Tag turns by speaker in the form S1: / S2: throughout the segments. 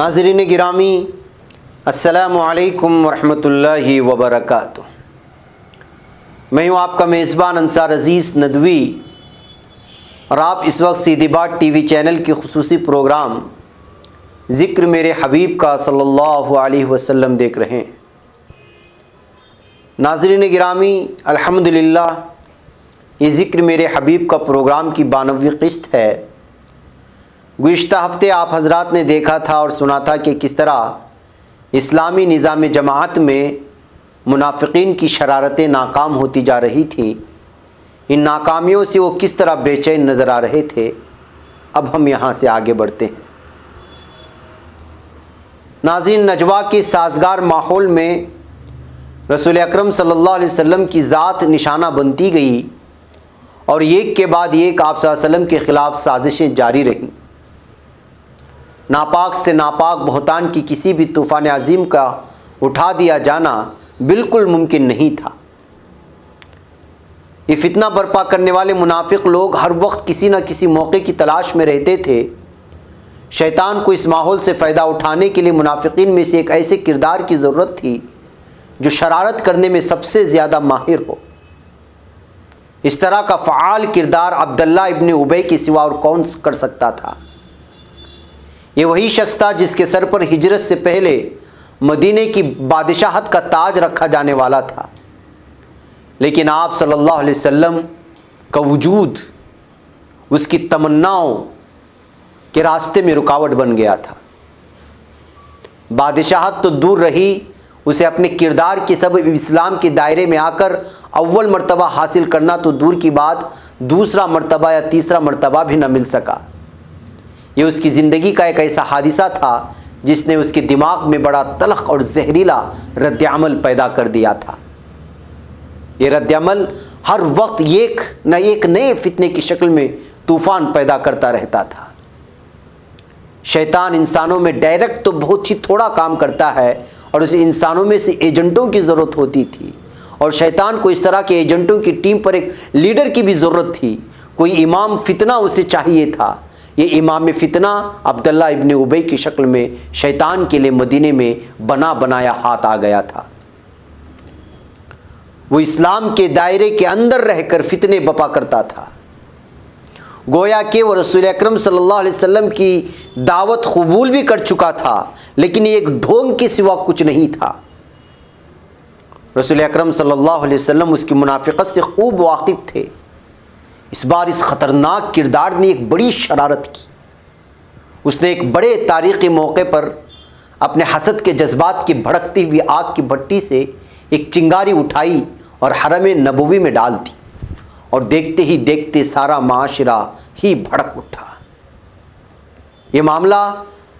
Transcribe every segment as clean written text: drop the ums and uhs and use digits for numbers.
S1: ناظرین گرامی، السلام علیکم ورحمۃ اللہ وبرکاتہ۔ میں ہوں آپ کا میزبان انصار عزیز ندوی، اور آپ اس وقت سیدھی بات ٹی وی چینل کی خصوصی پروگرام ذکر میرے حبیب کا صلی اللہ علیہ وسلم دیکھ رہے ہیں۔ ناظرین گرامی، الحمدللہ یہ ذکر میرے حبیب کا پروگرام کی 92ویں قسط ہے۔ گزشتہ ہفتے آپ حضرات نے دیکھا تھا اور سنا تھا کہ کس طرح اسلامی نظام جماعت میں منافقین کی شرارتیں ناکام ہوتی جا رہی تھیں۔ ان ناکامیوں سے وہ کس طرح بے چین نظر آ رہے تھے۔ اب ہم یہاں سے آگے بڑھتے ہیں۔ ناظرین، نجوا کے سازگار ماحول میں رسول اکرم صلی اللہ علیہ وسلم کی ذات نشانہ بنتی گئی، اور ایک کے بعد ایک آپ صلی اللہ علیہ وسلم کے خلاف سازشیں جاری رہیں۔ ناپاک سے ناپاک بہتان کی کسی بھی طوفان عظیم کا اٹھا دیا جانا بالکل ممکن نہیں تھا۔ یہ فتنہ برپا کرنے والے منافق لوگ ہر وقت کسی نہ کسی موقع کی تلاش میں رہتے تھے۔ شیطان کو اس ماحول سے فائدہ اٹھانے کے لیے منافقین میں سے ایک ایسے کردار کی ضرورت تھی جو شرارت کرنے میں سب سے زیادہ ماہر ہو۔ اس طرح کا فعال کردار عبداللہ ابن ابی کے سوا اور کون کر سکتا تھا؟ یہ وہی شخص تھا جس کے سر پر ہجرت سے پہلے مدینے کی بادشاہت کا تاج رکھا جانے والا تھا، لیکن آپ صلی اللہ علیہ وسلم کا وجود اس کی تمناؤں کے راستے میں رکاوٹ بن گیا تھا۔ بادشاہت تو دور رہی، اسے اپنے کردار کے سبب اسلام کے دائرے میں آ کر اول مرتبہ حاصل کرنا تو دور کی بات، دوسرا مرتبہ یا تیسرا مرتبہ بھی نہ مل سکا۔ یہ اس کی زندگی کا ایک ایسا حادثہ تھا جس نے اس کے دماغ میں بڑا تلخ اور زہریلا رد عمل پیدا کر دیا تھا۔ یہ رد عمل ہر وقت ایک نہ ایک نئے فتنے کی شکل میں طوفان پیدا کرتا رہتا تھا۔ شیطان انسانوں میں ڈائریکٹ تو بہت ہی تھوڑا کام کرتا ہے، اور اسے انسانوں میں سے ایجنٹوں کی ضرورت ہوتی تھی، اور شیطان کو اس طرح کے ایجنٹوں کی ٹیم پر ایک لیڈر کی بھی ضرورت تھی۔ کوئی امام فتنہ اسے چاہیے تھا۔ یہ امام فتنہ عبداللہ ابن ابی کی شکل میں شیطان کے لیے مدینے میں بنا بنایا ہاتھ آ گیا تھا۔ وہ اسلام کے دائرے کے اندر رہ کر فتنے بپا کرتا تھا، گویا کہ وہ رسول اکرم صلی اللہ علیہ وسلم کی دعوت قبول بھی کر چکا تھا، لیکن ایک ڈھونگ کے سوا کچھ نہیں تھا۔ رسول اکرم صلی اللہ علیہ وسلم اس کی منافقت سے خوب واقف تھے۔ اس بار اس خطرناک کردار نے ایک بڑی شرارت کی۔ اس نے ایک بڑے تاریخی موقع پر اپنے حسد کے جذبات کی بھڑکتی ہوئی آگ کی بھٹی سے ایک چنگاری اٹھائی اور حرم نبوی میں ڈال دی، اور دیکھتے ہی دیکھتے سارا معاشرہ ہی بھڑک اٹھا۔ یہ معاملہ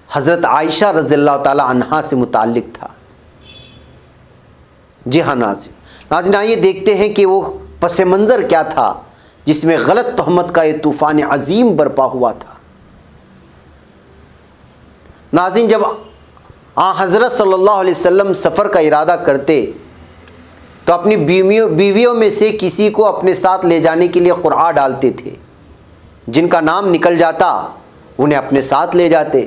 S1: حضرت عائشہ رضی اللہ تعالی عنہا سے متعلق تھا۔ جی ہاں ناظرین، آئیے دیکھتے ہیں کہ وہ پس منظر کیا تھا جس میں غلط تہمت کا یہ طوفان عظیم برپا ہوا تھا۔ ناظرین، جب حضرت صلی اللہ علیہ وسلم سفر کا ارادہ کرتے تو اپنی بیویوں میں سے کسی کو اپنے ساتھ لے جانے کے لیے قرعہ ڈالتے تھے۔ جن کا نام نکل جاتا انہیں اپنے ساتھ لے جاتے۔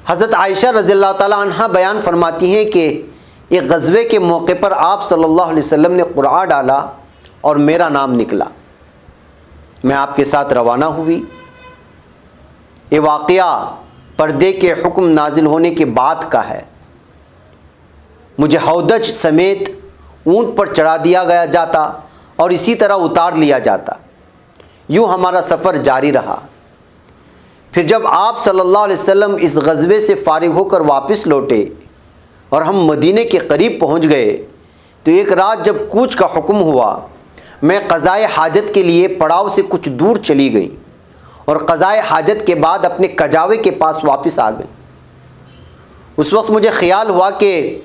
S1: حضرت عائشہ رضی اللہ تعالی عنہا بیان فرماتی ہیں کہ ایک غزوے کے موقع پر آپ صلی اللہ علیہ وسلم نے قرعہ ڈالا اور میرا نام نکلا۔ میں آپ کے ساتھ روانہ ہوئی۔ یہ واقعہ پردے کے حکم نازل ہونے کے بعد کا ہے۔ مجھے ہودج سمیت اونٹ پر چڑھا دیا گیا جاتا اور اسی طرح اتار لیا جاتا۔ یوں ہمارا سفر جاری رہا۔ پھر جب آپ صلی اللہ علیہ وسلم اس غزوے سے فارغ ہو کر واپس لوٹے اور ہم مدینے کے قریب پہنچ گئے تو ایک رات جب کوچ کا حکم ہوا، میں قضائے حاجت کے لیے پڑاؤ سے کچھ دور چلی گئی، اور قضائے حاجت کے بعد اپنے کجاوے کے پاس واپس آ گئی۔ اس وقت مجھے خیال ہوا کہ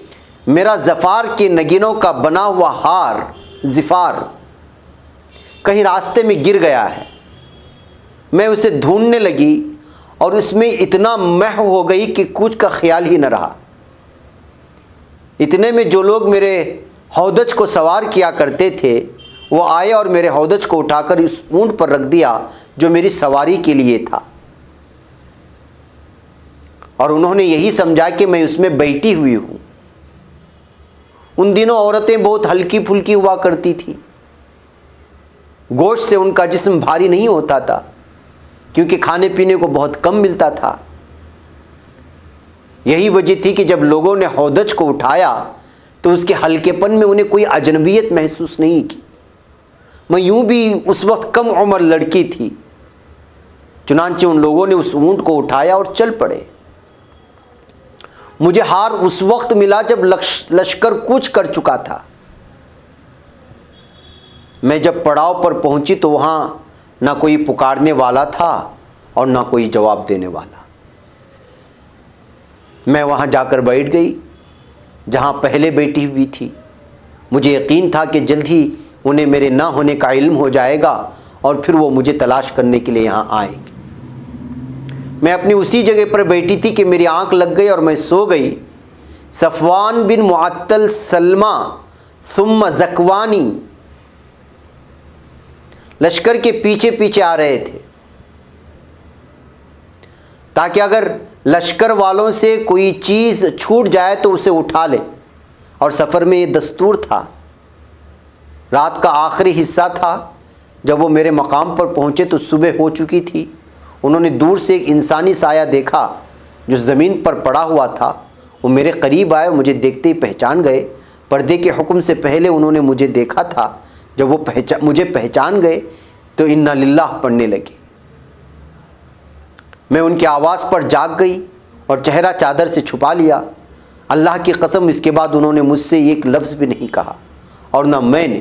S1: میرا ظفار کے نگینوں کا بنا ہوا ہار ظفار کہیں راستے میں گر گیا ہے۔ میں اسے ڈھونڈنے لگی اور اس میں اتنا محو ہو گئی کہ کچھ کا خیال ہی نہ رہا۔ اتنے میں جو لوگ میرے ہودج کو سوار کیا کرتے تھے وہ آئے اور میرے ہودج کو اٹھا کر اس اونٹ پر رکھ دیا جو میری سواری کے لیے تھا۔ اور انہوں نے یہی سمجھا کہ میں اس میں بیٹھی ہوئی ہوں۔ ان دنوں عورتیں بہت ہلکی پھلکی ہوا کرتی تھیں، گوشت سے ان کا جسم بھاری نہیں ہوتا تھا کیونکہ کھانے پینے کو بہت کم ملتا تھا۔ یہی وجہ تھی کہ جب لوگوں نے ہودج کو اٹھایا تو اس کے ہلکے پن میں انہیں کوئی اجنبیت محسوس نہیں کی۔ میں یوں بھی اس وقت کم عمر لڑکی تھی، چنانچہ ان لوگوں نے اس اونٹ کو اٹھایا اور چل پڑے۔ مجھے ہار اس وقت ملا جب لشکر کوچ کر چکا تھا۔ میں جب پڑاؤ پر پہنچی تو وہاں نہ کوئی پکارنے والا تھا اور نہ کوئی جواب دینے والا۔ میں وہاں جا کر بیٹھ گئی جہاں پہلے بیٹھی ہوئی تھی۔ مجھے یقین تھا کہ جلد ہی انہیں میرے نہ ہونے کا علم ہو جائے گا اور پھر وہ مجھے تلاش کرنے کے لیے یہاں آئیں گے۔ میں اپنی اسی جگہ پر بیٹھی تھی کہ میری آنکھ لگ گئی اور میں سو گئی۔ صفوان بن معطل، سلمہ ثم زکوانی لشکر کے پیچھے پیچھے آ رہے تھے تاکہ اگر لشکر والوں سے کوئی چیز چھوٹ جائے تو اسے اٹھا لے، اور سفر میں یہ دستور تھا۔ رات کا آخری حصہ تھا۔ جب وہ میرے مقام پر پہنچے تو صبح ہو چکی تھی۔ انہوں نے دور سے ایک انسانی سایہ دیکھا جو زمین پر پڑا ہوا تھا۔ وہ میرے قریب آئے، مجھے دیکھتے ہی پہچان گئے۔ پردے کے حکم سے پہلے انہوں نے مجھے دیکھا تھا۔ جب وہ مجھے پہچان گئے تو انا للہ پڑھنے لگے۔ میں ان کی آواز پر جاگ گئی اور چہرہ چادر سے چھپا لیا۔ اللہ کی قسم اس کے بعد انہوں نے مجھ سے ایک لفظ بھی نہیں کہا، اور نہ میں نے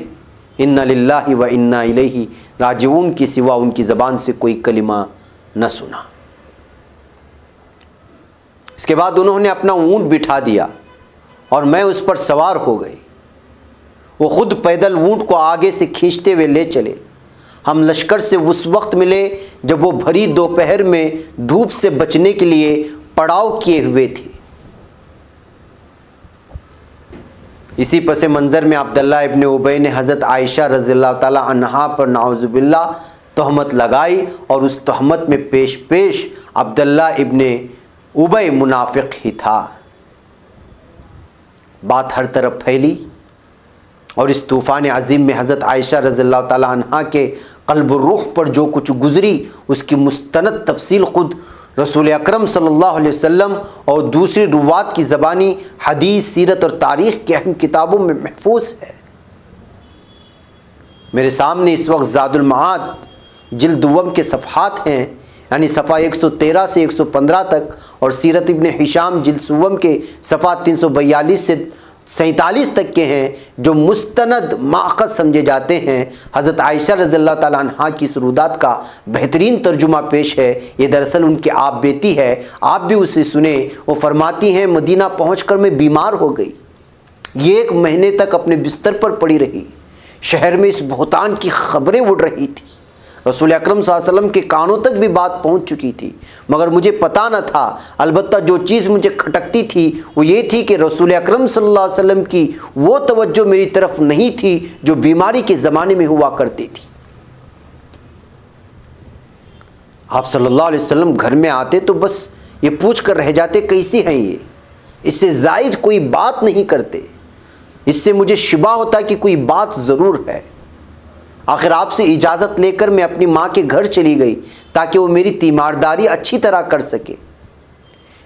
S1: انا للہ و انا الیہ راجعون کی سوا ان کی زبان سے کوئی کلمہ نہ سنا۔ اس کے بعد انہوں نے اپنا اونٹ بٹھا دیا اور میں اس پر سوار ہو گئی۔ وہ خود پیدل اونٹ کو آگے سے کھینچتے ہوئے لے چلے۔ ہم لشکر سے اس وقت ملے جب وہ بھری دوپہر میں دھوپ سے بچنے کے لیے پڑاؤ کیے ہوئے تھے۔ اسی پس منظر میں عبداللہ ابن ابی نے حضرت عائشہ رضی اللہ تعالی عنہا پر نعوذ باللہ تہمت لگائی، اور اس تہمت میں پیش پیش عبداللہ ابن ابی منافق ہی تھا۔ بات ہر طرف پھیلی، اور اس طوفان عظیم میں حضرت عائشہ رضی اللہ تعالی عنہا کے قلب و روح پر جو کچھ گزری اس کی مستند تفصیل خود رسول اکرم صلی اللہ علیہ وسلم اور دوسری روات کی زبانی حدیث، سیرت اور تاریخ کی اہم کتابوں میں محفوظ ہے۔ میرے سامنے اس وقت زاد المعاد جلد دوم کے صفحات ہیں، یعنی صفحہ 113 سے 115 تک، اور سیرت ابن ہشام جلد سوم کے صفحات 342 سے 47 تک کے ہیں، جو مستند ماخذ سمجھے جاتے ہیں۔ حضرت عائشہ رضی اللہ تعالیٰ عنہا کی سرودات کا بہترین ترجمہ پیش ہے۔ یہ دراصل ان کی آپ بیتی ہے، آپ بھی اسے سنیں۔ وہ فرماتی ہیں، مدینہ پہنچ کر میں بیمار ہو گئی، یہ 1 مہینے تک اپنے بستر پر پڑی رہی۔ شہر میں اس بہتان کی خبریں اڑ رہی تھی، رسول اکرم صلی اللہ علیہ وسلم کے کانوں تک بھی بات پہنچ چکی تھی، مگر مجھے پتہ نہ تھا۔ البتہ جو چیز مجھے کھٹکتی تھی وہ یہ تھی کہ رسول اکرم صلی اللہ علیہ وسلم کی وہ توجہ میری طرف نہیں تھی جو بیماری کے زمانے میں ہوا کرتی تھی۔ آپ صلی اللہ علیہ وسلم گھر میں آتے تو بس یہ پوچھ کر رہ جاتے، کیسی ہیں یہ؟ اس سے زائد کوئی بات نہیں کرتے۔ اس سے مجھے شبہ ہوتا کہ کوئی بات ضرور ہے۔ آخر آپ سے اجازت لے کر میں اپنی ماں کے گھر چلی گئی تاکہ وہ میری تیمارداری اچھی طرح کر سکے۔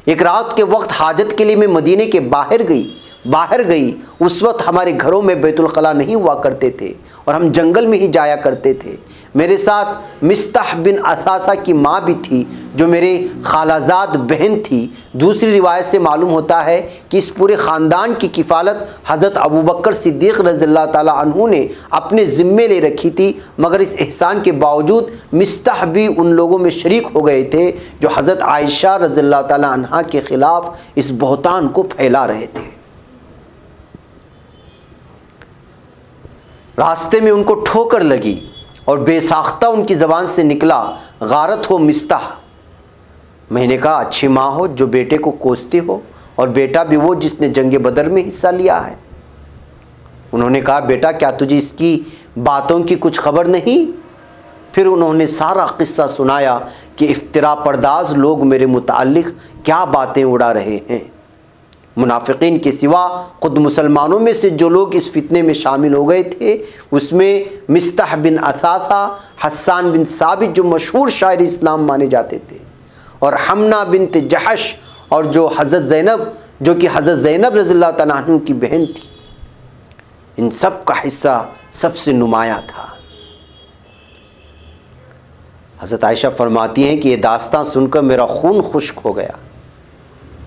S1: ایک رات کے وقت حاجت کے لیے میں مدینے کے باہر گئی۔ اس وقت ہمارے گھروں میں بیت الخلاء نہیں ہوا کرتے تھے اور ہم جنگل میں ہی جایا کرتے تھے۔ میرے ساتھ مستح بن اثاثہ کی ماں بھی تھی جو میرے خالہ زاد بہن تھی۔ دوسری روایت سے معلوم ہوتا ہے کہ اس پورے خاندان کی کفالت حضرت ابوبکر صدیق رضی اللہ تعالی عنہ نے اپنے ذمے لے رکھی تھی، مگر اس احسان کے باوجود مستح بھی ان لوگوں میں شریک ہو گئے تھے جو حضرت عائشہ رضی اللہ تعالی عنہا کے خلاف اس بہتان کو پھیلا رہے تھے۔ راستے میں ان کو ٹھوکر لگی اور بے ساختہ ان کی زبان سے نکلا، غارت ہو مستح۔ میں نے کہا، اچھی ماں ہو جو بیٹے کو کوستی ہو، اور بیٹا بھی وہ جس نے جنگ بدر میں حصہ لیا ہے۔ انہوں نے کہا، بیٹا کیا تجھے اس کی باتوں کی کچھ خبر نہیں؟ پھر انہوں نے سارا قصہ سنایا کہ افترا پرداز لوگ میرے متعلق کیا باتیں اڑا رہے ہیں۔ منافقین کے سوا خود مسلمانوں میں سے جو لوگ اس فتنے میں شامل ہو گئے تھے، اس میں مستح بن اثاثہ، حسان بن ثابت جو مشہور شاعر اسلام مانے جاتے تھے، اور حمنہ بنت جحش، اور جو کہ حضرت زینب رضی اللہ تعالیٰ عنہ کی بہن تھی، ان سب کا حصہ سب سے نمایاں تھا۔ حضرت عائشہ فرماتی ہیں کہ یہ داستان سن کر میرا خون خشک ہو گیا،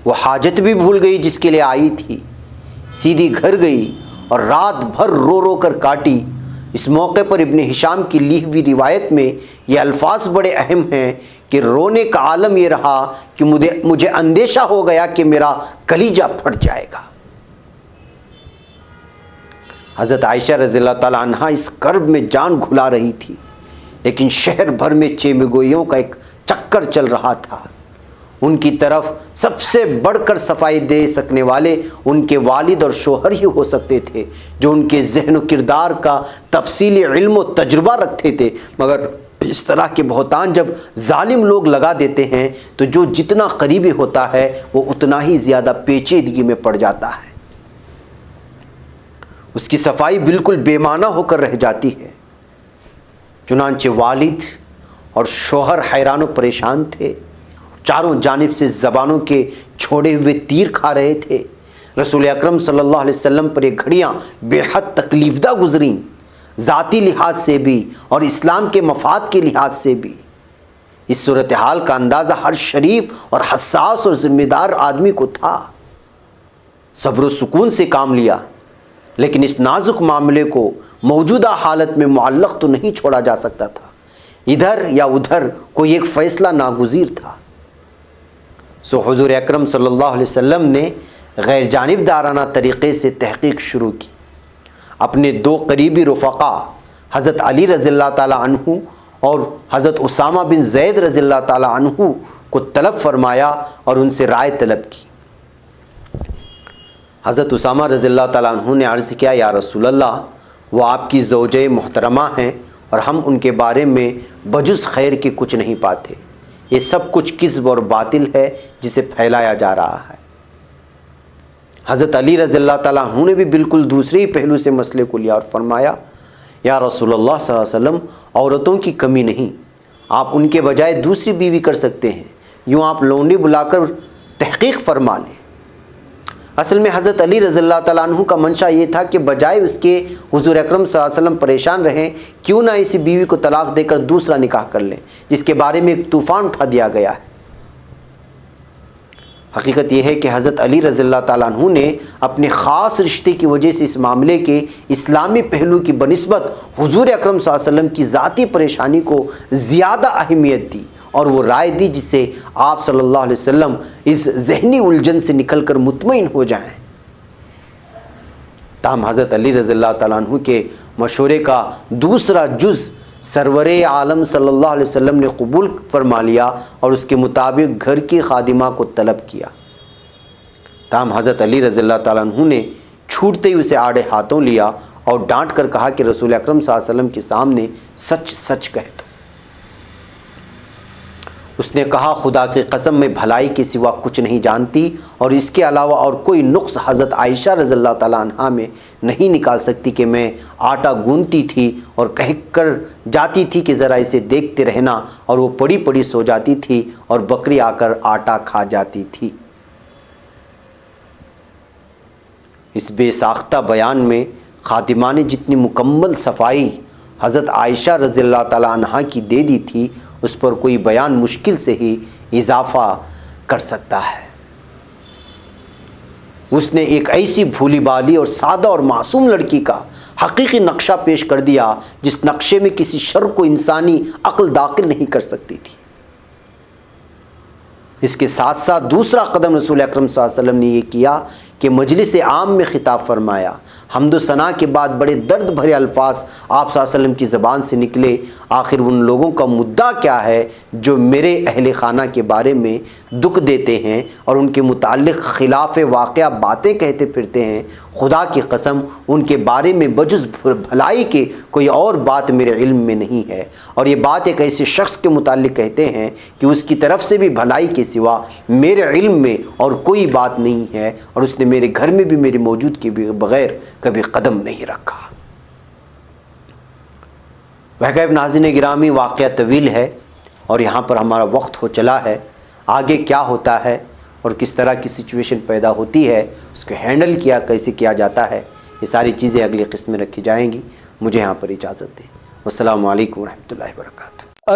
S1: وہ حاجت بھی بھول گئی جس کے لیے آئی تھی، سیدھی گھر گئی اور رات بھر رو رو کر کاٹی۔ اس موقع پر ابن ہشام کی لکھی ہوئی روایت میں یہ الفاظ بڑے اہم ہیں کہ رونے کا عالم یہ رہا کہ مجھے اندیشہ ہو گیا کہ میرا کلیجہ پھٹ جائے گا۔ حضرت عائشہ رضی اللہ تعالیٰ عنہا اس کرب میں جان گھلا رہی تھی، لیکن شہر بھر میں چیمگوئیوں کا ایک چکر چل رہا تھا۔ ان کی طرف سب سے بڑھ کر صفائی دے سکنے والے ان کے والد اور شوہر ہی ہو سکتے تھے، جو ان کے ذہن و کردار کا تفصیلی علم و تجربہ رکھتے تھے، مگر اس طرح کے بہتان جب ظالم لوگ لگا دیتے ہیں تو جو جتنا قریبی ہوتا ہے وہ اتنا ہی زیادہ پیچیدگی میں پڑ جاتا ہے، اس کی صفائی بالکل بے معنی ہو کر رہ جاتی ہے۔ چنانچہ والد اور شوہر حیران و پریشان تھے، چاروں جانب سے زبانوں کے چھوڑے ہوئے تیر کھا رہے تھے۔ رسول اکرم صلی اللہ علیہ وسلم پر یہ گھڑیاں بے حد تکلیف دہ گزریں، ذاتی لحاظ سے بھی اور اسلام کے مفاد کے لحاظ سے بھی۔ اس صورتحال کا اندازہ ہر شریف اور حساس اور ذمہ دار آدمی کو تھا۔ صبر و سکون سے کام لیا، لیکن اس نازک معاملے کو موجودہ حالت میں معلق تو نہیں چھوڑا جا سکتا تھا، ادھر یا ادھر کوئی ایک فیصلہ ناگزیر تھا۔ سو حضور اکرم صلی اللہ علیہ وسلم نے غیر جانبدارانہ طریقے سے تحقیق شروع کی۔ اپنے دو قریبی رفقا حضرت علی رضی اللہ تعالیٰ عنہ اور حضرت اسامہ بن زید رضی اللہ تعالیٰ عنہ کو طلب فرمایا اور ان سے رائے طلب کی۔ حضرت اسامہ رضی اللہ تعالیٰ عنہ نے عرض کیا، یا رسول اللہ، وہ آپ کی زوجہ محترمہ ہیں اور ہم ان کے بارے میں بجز خیر کے کچھ نہیں پاتے، یہ سب کچھ کذب اور باطل ہے جسے پھیلایا جا رہا ہے۔ حضرت علی رضی اللہ تعالیٰ عنہ نے بھی بالکل دوسرے ہی پہلو سے مسئلے کو لیا اور فرمایا، یا رسول اللہ صلی اللہ علیہ وسلم، عورتوں کی کمی نہیں، آپ ان کے بجائے دوسری بیوی کر سکتے ہیں، یوں آپ لونڈی بلا کر تحقیق فرما لیں۔ اصل میں حضرت علی رضی اللہ تعالیٰ عنہ کا منشا یہ تھا کہ بجائے اس کے حضور اکرم صلی اللہ علیہ وسلم پریشان رہیں، کیوں نہ اسی بیوی کو طلاق دے کر دوسرا نکاح کر لیں، جس کے بارے میں ایک طوفان اٹھا دیا گیا ہے۔ حقیقت یہ ہے کہ حضرت علی رضی اللہ تعالیٰ عنہ نے اپنے خاص رشتے کی وجہ سے اس معاملے کے اسلامی پہلو کی بنسبت حضور اکرم صلی اللہ علیہ وسلم کی ذاتی پریشانی کو زیادہ اہمیت دی، اور وہ رائے دی جس سے آپ صلی اللہ علیہ وسلم اس ذہنی الجھن سے نکل کر مطمئن ہو جائیں۔ تاہم حضرت علی رضی اللہ تعالیٰ عنہ کے مشورے کا دوسرا جز سرور عالم صلی اللہ علیہ وسلم نے قبول فرما لیا اور اس کے مطابق گھر کی خادمہ کو طلب کیا۔ تاہم حضرت علی رضی اللہ تعالیٰ عنہ نے چھوٹتے ہی اسے آڑے ہاتھوں لیا اور ڈانٹ کر کہا کہ رسول اکرم صلی اللہ علیہ وسلم کے سامنے سچ سچ کہہ دو۔ اس نے کہا، خدا کی قسم میں بھلائی کے سوا کچھ نہیں جانتی، اور اس کے علاوہ اور کوئی نقص حضرت عائشہ رضی اللہ تعالیٰ عنہا میں نہیں نکال سکتی کہ میں آٹا گوندتی تھی اور کہہ کر جاتی تھی کہ ذرا اسے دیکھتے رہنا، اور وہ پڑی پڑی سو جاتی تھی اور بکری آ کر آٹا کھا جاتی تھی۔ اس بے ساختہ بیان میں خادمہ نے جتنی مکمل صفائی حضرت عائشہ رضی اللہ تعالیٰ عنہا کی دے دی تھی، اس پر کوئی بیان مشکل سے ہی اضافہ کر سکتا ہے۔ اس نے ایک ایسی بھولی بالی اور سادہ اور معصوم لڑکی کا حقیقی نقشہ پیش کر دیا جس نقشے میں کسی شر کو انسانی عقل داخل نہیں کر سکتی تھی۔ اس کے ساتھ ساتھ دوسرا قدم رسول اکرم صلی اللہ علیہ وسلم نے یہ کیا کہ مجلس عام میں خطاب فرمایا، حمد و ثنا کے بعد بڑے درد بھرے الفاظ آپ صلی اللہ علیہ وسلم کی زبان سے نکلے، آخر ان لوگوں کا مدعا کیا ہے جو میرے اہل خانہ کے بارے میں دکھ دیتے ہیں اور ان کے متعلق خلاف واقعہ باتیں کہتے پھرتے ہیں؟ خدا کی قسم ان کے بارے میں بجز بھلائی کے کوئی اور بات میرے علم میں نہیں ہے، اور یہ بات ایک ایسے شخص کے متعلق کہتے ہیں کہ اس کی طرف سے بھی بھلائی کے سوا میرے علم میں اور کوئی بات نہیں ہے، اور اس نے میرے گھر میں بھی میری موجود کے بغیر کبھی قدم نہیں رکھا۔ وحقیب ناظرین گرامی، واقعہ طویل ہے اور یہاں پر ہمارا وقت ہو چلا ہے۔ آگے کیا ہوتا ہے اور کس طرح کی سچویشن پیدا ہوتی ہے، اس کو ہینڈل کیسے کیا جاتا ہے، یہ ساری چیزیں اگلی قسط میں رکھی جائیں گی۔ مجھے یہاں پر اجازت دیں۔ والسلام علیکم ورحمۃ اللہ وبرکاتہ۔